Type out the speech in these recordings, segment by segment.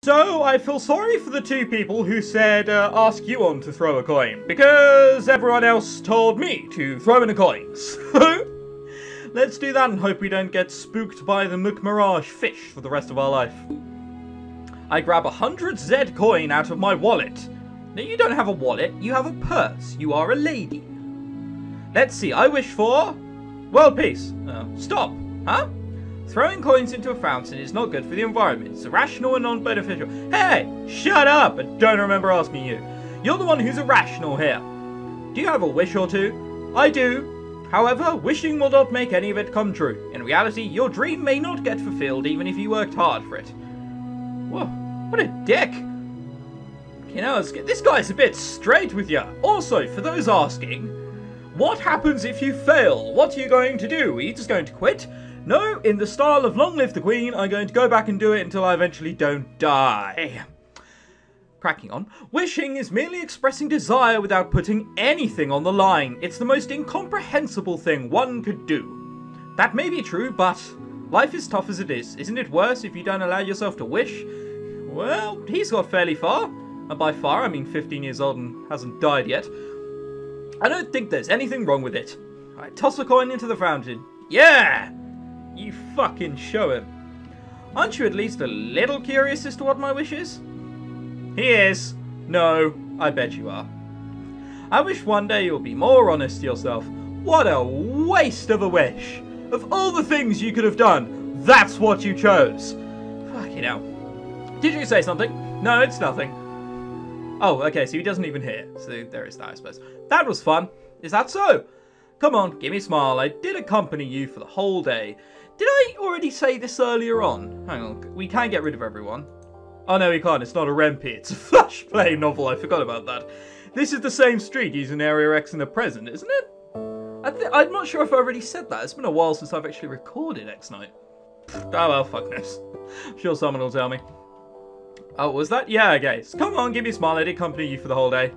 So, I feel sorry for the two people who said, ask you on to throw a coin, because everyone else told me to throw in a coin. So, let's do that and hope we don't get spooked by the McMirage fish for the rest of our life. I grab 100 Z coin out of my wallet. Now, you don't have a wallet, you have a purse. You are a lady. Let's see, I wish for world peace. Stop, huh? Throwing coins into a fountain is not good for the environment. It's irrational and non-beneficial. Hey, shut up! I don't remember asking you. You're the one who's irrational here. Do you have a wish or two? I do. However, wishing will not make any of it come true. In reality, your dream may not get fulfilled even if you worked hard for it. Whoa, what a dick. You know, this guy's a bit straight with you. Also, for those asking, what happens if you fail? What are you going to do? Are you just going to quit? No, in the style of Long Live the Queen, I'm going to go back and do it until I eventually don't die. Cracking on. Wishing is merely expressing desire without putting anything on the line. It's the most incomprehensible thing one could do. That may be true, but life is tough as it is. Isn't it worse if you don't allow yourself to wish? Well, he's got fairly far. And by far, I mean 15 years old and hasn't died yet. I don't think there's anything wrong with it. Alright, toss a coin into the fountain. Yeah! You fucking show him. Aren't you at least a little curious as to what my wish is? He is. No, I bet you are. I wish one day you'll be more honest to yourself. What a waste of a wish. Of all the things you could have done, that's what you chose. Fucking hell. Did you say something? No, it's nothing. Oh, okay, so he doesn't even hear. So there is that, I suppose. That was fun. Is that so? Come on, give me a smile. I did accompany you for the whole day. Did I already say this earlier on? Hang on, we can get rid of everyone. Oh no, we can't. It's not a REMP. It's a Flashplay novel. I forgot about that. This is the same street using Area X in the present, isn't it? I'm not sure if I already said that. It's been a while since I've actually recorded X Night. Oh well, fuck this. I'm sure someone will tell me. Oh, was that? Yeah, okay. So come on, give me a smile. I did accompany you for the whole day.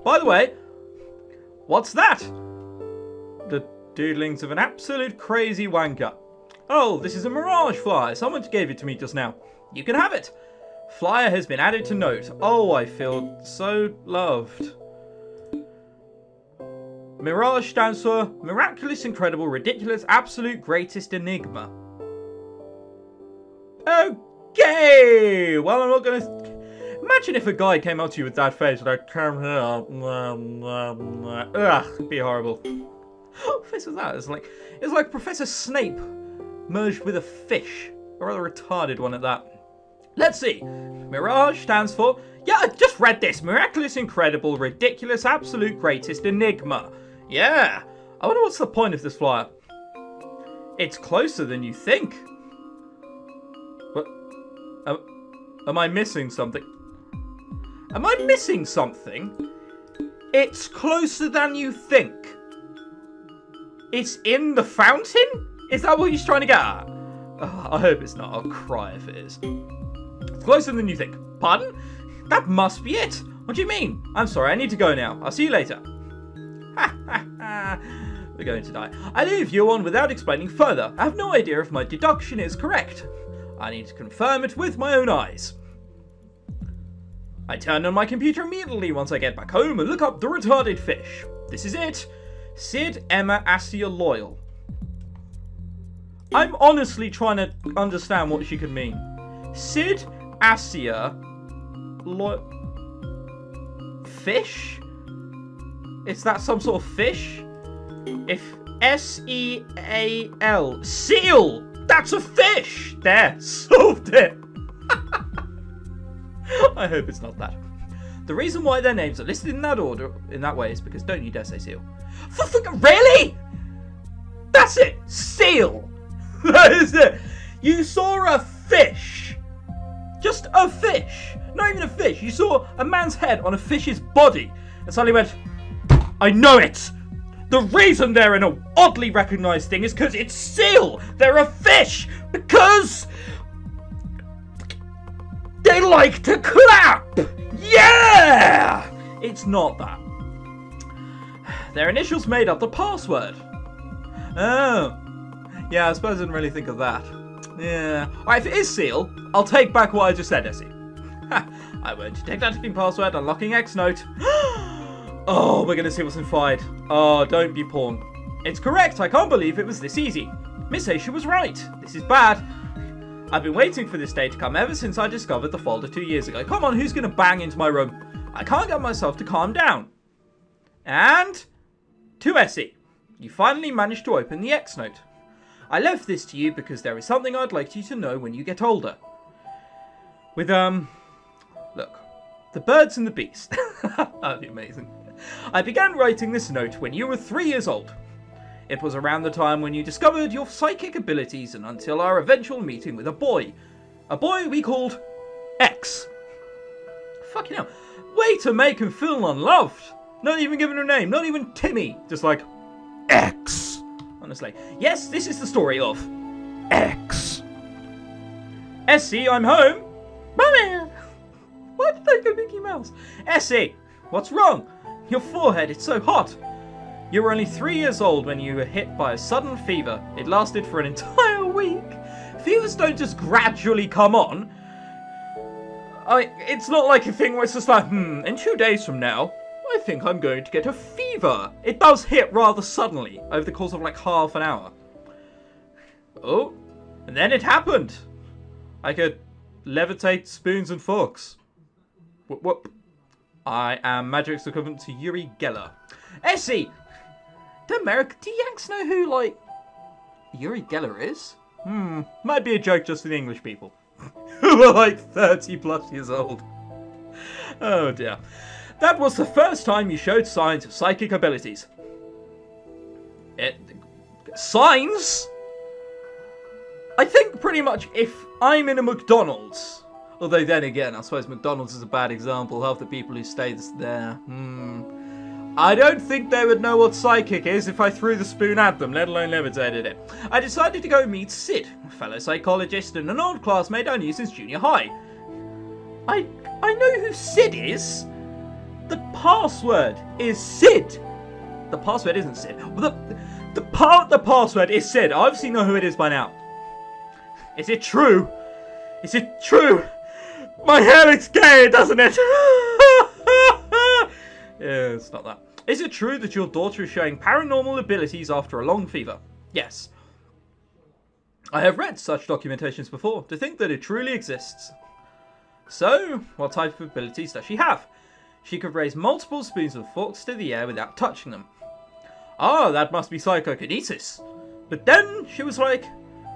By the way, what's that? The doodlings of an absolute crazy wanker. Oh, this is a Mirage Flyer. Someone gave it to me just now. You can have it. Flyer has been added to note. Oh, I feel so loved. Mirage stands for Miraculous, Incredible, Ridiculous, Absolute, Greatest Enigma. Okay! Well, I'm not going to... Imagine if a guy came up to you with that face, like, come here. Ugh, it'd be horrible. What face was that? It was like Professor Snape merged with a fish. A rather retarded one at that. Let's see. Mirage stands for... Yeah, I just read this. Miraculous, Incredible, Ridiculous, Absolute, Greatest Enigma. Yeah. I wonder what's the point of this flyer. It's closer than you think. What? Am I missing something? Am I missing something? It's closer than you think. It's in the fountain? Is that what he's trying to get at? Oh, I hope it's not. I'll cry if it is. It's closer than you think. Pardon? That must be it. What do you mean? I'm sorry, I need to go now. I'll see you later. Ha ha ha. We're going to die. I leave you on without explaining further. I have no idea if my deduction is correct. I need to confirm it with my own eyes. I turn on my computer immediately once I get back home and look up the retarded fish. This is it. Sid Emma Asia Loyal. I'm honestly trying to understand what she could mean. Sid Asia Loyal. Fish? Is that some sort of fish? If S-E-A-L. Seal! That's a fish! There, solved it! I hope it's not that. The reason why their names are listed in that order, in that way, is because don't you dare say seal. Really? That's it! Seal! That is it! You saw a fish! Just a fish! Not even a fish. You saw a man's head on a fish's body and suddenly went, I know it! The reason they're an oddly recognised thing is because it's seal! They're a fish! Because they like to clap! Yeah! It's not that. Their initials made up the password. Oh. Yeah, I suppose I didn't really think of that. Yeah. Alright, if it is seal, I'll take back what I just said, Essie. I won't detect active password, unlocking X note. Oh, we're going to see what's inside. Oh, don't be porn. It's correct, I can't believe it was this easy. Miss Aisha was right. This is bad. I've been waiting for this day to come ever since I discovered the folder 2 years ago. Come on, who's going to bang into my room? I can't get myself to calm down. And to Essie, you finally managed to open the X note. I left this to you because there is something I'd like you to know when you get older. With, look, the birds and the bees. That'd be amazing. I began writing this note when you were 3 years old. It was around the time when you discovered your psychic abilities and until our eventual meeting with a boy. A boy we called X. Fucking hell. Way to make him feel unloved. Not even giving her a name. Not even Timmy. Just like, X. Honestly. Yes, this is the story of X. Essie, I'm home. Mommy! Why did they go Mickey Mouse? Essie, what's wrong? Your forehead, it's so hot. You were only 3 years old when you were hit by a sudden fever. It lasted for an entire week. Fevers don't just gradually come on. It's not like a thing where it's just like, in 2 days from now, I think I'm going to get a fever. It does hit rather suddenly, over the course of like half an hour. Oh, and then it happened. I could levitate spoons and forks. Whoop whoop. I am magic's equivalent to Uri Geller. Essie! Do Yanks know who, like, Uri Geller is? Might be a joke just for the English people. Who are like 30 plus years old. Oh dear. That was the first time you showed signs of psychic abilities. Signs? I think pretty much if I'm in a McDonald's, although then again, I suppose McDonald's is a bad example. Half the people who stay there, I don't think they would know what psychic is if I threw the spoon at them, let alone levitated it. I decided to go meet Sid, a fellow psychologist and an old classmate I knew since junior high. I know who Sid is. The password is Sid. The password isn't Sid. The password is Sid. I obviously know who it is by now. Is it true? Is it true? My hair looks gay, doesn't it? Yeah, it's not that. Is it true that your daughter is showing paranormal abilities after a long fever? Yes. I have read such documentations before to think that it truly exists. So, what type of abilities does she have? She could raise multiple spoons and forks to the air without touching them. Ah, that must be psychokinesis. But then she was like,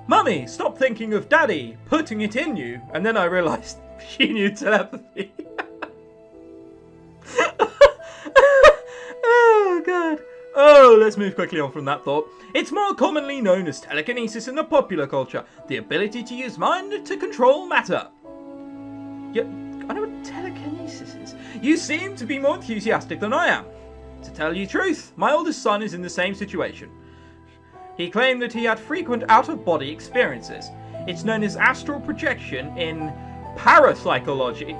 Mummy, stop thinking of Daddy, putting it in you. And then I realised she knew telepathy. Oh, God. Oh, let's move quickly on from that thought. It's more commonly known as telekinesis in the popular culture, the ability to use mind to control matter. Yeah, I know what telekinesis is. You seem to be more enthusiastic than I am. To tell you the truth, my oldest son is in the same situation. He claimed that he had frequent out-of-body experiences. It's known as astral projection in parapsychology.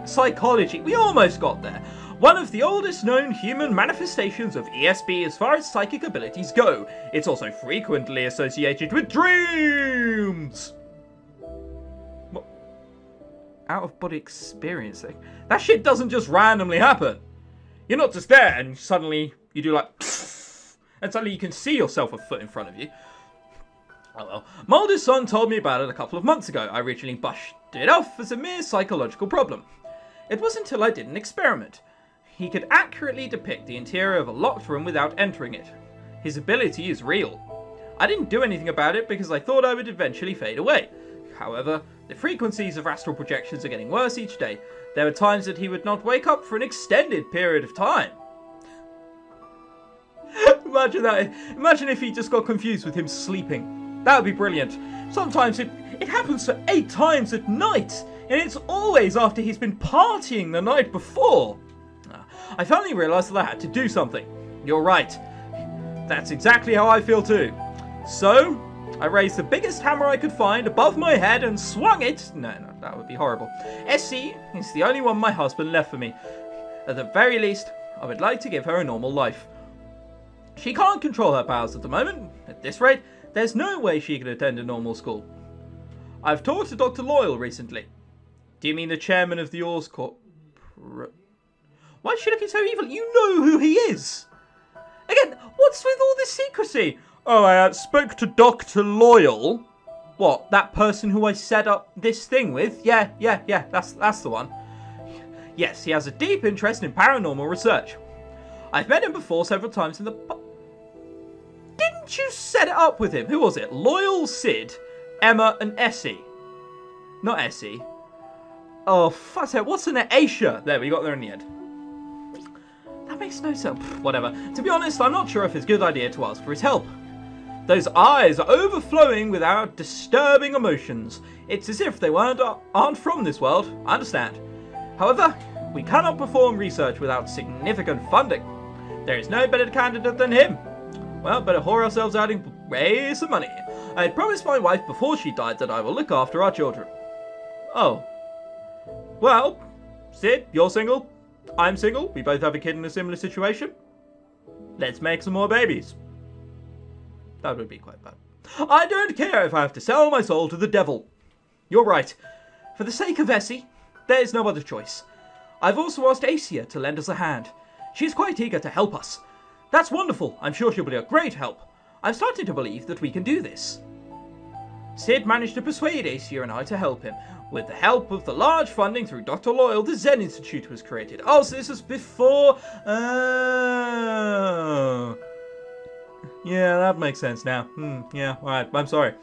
Psychology. We almost got there. One of the oldest known human manifestations of ESP as far as psychic abilities go. It's also frequently associated with dreams. What? Out-of-body experiencing? That shit doesn't just randomly happen. You're not just there and suddenly you do like... and suddenly you can see yourself a foot in front of you. Oh well. My oldest son told me about it a couple of months ago. I originally brushed it off as a mere psychological problem. It wasn't until I did an experiment. He could accurately depict the interior of a locked room without entering it. His ability is real. I didn't do anything about it because I thought I would eventually fade away. However, the frequencies of astral projections are getting worse each day. There were times that he would not wake up for an extended period of time. Imagine that. Imagine if he just got confused with him sleeping. That would be brilliant. Sometimes it happens for 8 times at night, and it's always after he's been partying the night before. I finally realised that I had to do something. You're right. That's exactly how I feel too. So, I raised the biggest hammer I could find above my head and swung it. No, that would be horrible. Essie is the only one my husband left for me. At the very least, I would like to give her a normal life. She can't control her powers at the moment. At this rate, there's no way she can attend a normal school. I've talked to Dr. Loyal recently. Do you mean the chairman of the Ors Corp? Why is she looking so evil? You know who he is! Again, what's with all this secrecy? Oh, I spoke to Dr. Loyal. What, that person who I set up this thing with? Yeah, that's the one. Yes, he has a deep interest in paranormal research. I've met him before several times in the... Didn't you set it up with him? Who was it? Loyal, Sid, Emma, and Essie. Not Essie. Oh, fuck's sake, what's in it? Aisha. There, we got there in the end. That makes no sense. Whatever. To be honest, I'm not sure if it's a good idea to ask for his help. Those eyes are overflowing with our disturbing emotions. It's as if they aren't from this world. I understand. However, we cannot perform research without significant funding. There is no better candidate than him. Well, better whore ourselves out and raise some money. I had promised my wife before she died that I will look after our children. Oh. Well, Sid, you're single. I'm single. We both have a kid in a similar situation. Let's make some more babies. That would be quite bad. I don't care if I have to sell my soul to the devil. You're right. For the sake of Essie, there is no other choice. I've also asked Asia to lend us a hand. She's quite eager to help us. That's wonderful. I'm sure she'll be a great help. I'm starting to believe that we can do this. Sid managed to persuade Asia and I to help him. With the help of the large funding through Dr. Loyal, the Zen Institute was created. Oh, so this was before... Oh... Yeah, that makes sense now. Yeah, alright, I'm sorry.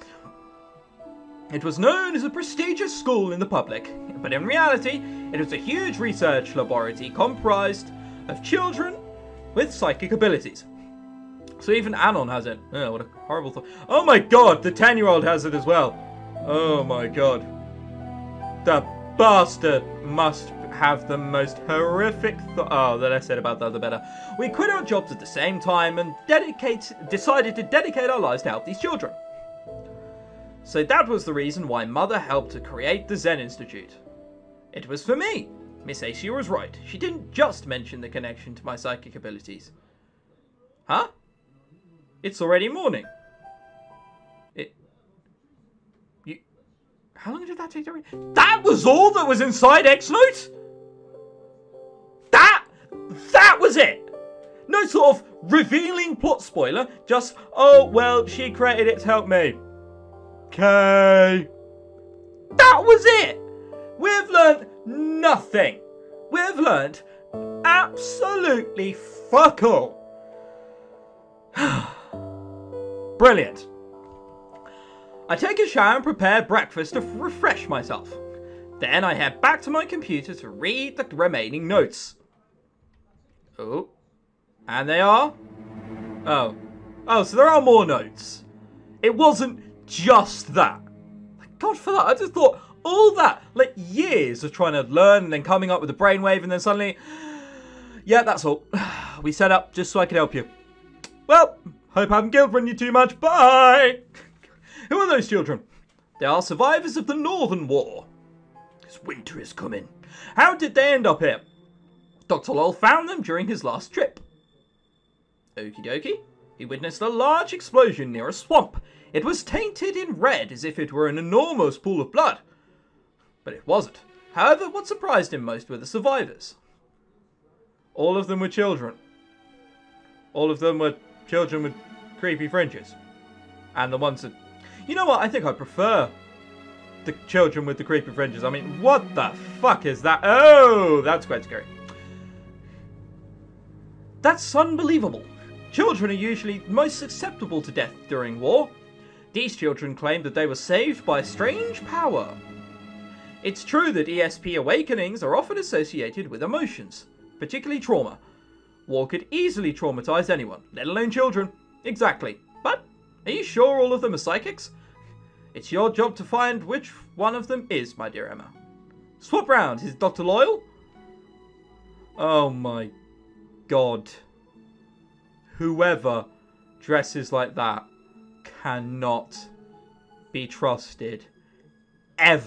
It was known as a prestigious school in the public, but in reality, it was a huge research laboratory comprised of children with psychic abilities. So even Anon has it. Oh, what a horrible thought. Oh my god, the 10-year-old has it as well. Oh my god. The bastard must have the most horrific oh, the less said about that, the better. We quit our jobs at the same time and decided to dedicate our lives to help these children. So that was the reason why Mother helped to create the Zen Institute. It was for me. Miss Asia was right. She didn't just mention the connection to my psychic abilities. Huh? It's already morning. How long did that take to read? That was all that was inside X-Note? That was it! No sort of revealing plot spoiler, just, oh, well, she created it to help me. Okay. That was it! We've learnt nothing. We've learnt absolutely fuck all. Brilliant. I take a shower and prepare breakfast to refresh myself. Then I head back to my computer to read the remaining notes. Oh. And they are? Oh. Oh, so there are more notes. It wasn't just that. Thank God for that. I just thought all that, like years of trying to learn and then coming up with a brainwave and then suddenly... Yeah, that's all. We set up just so I could help you. Well, hope I haven't guilt-ridden you too much. Bye! Who are those children? They are survivors of the Northern War. This winter is coming. How did they end up here? Dr. Lowell found them during his last trip. Okie dokie. He witnessed a large explosion near a swamp. It was tainted in red as if it were an enormous pool of blood. But it wasn't. However, what surprised him most were the survivors. All of them were children. All of them were children with creepy fringes. And the ones that... You know what? I think I prefer the children with the creepy fringes. I mean, what the fuck is that? Oh, that's quite scary. That's unbelievable. Children are usually most susceptible to death during war. These children claim that they were saved by a strange power. It's true that ESP awakenings are often associated with emotions, particularly trauma. War could easily traumatize anyone, let alone children. Exactly. But are you sure all of them are psychics? It's your job to find which one of them is, my dear Emma. Swap round. Is Dr. Loyal? Oh my God. Whoever dresses like that cannot be trusted ever.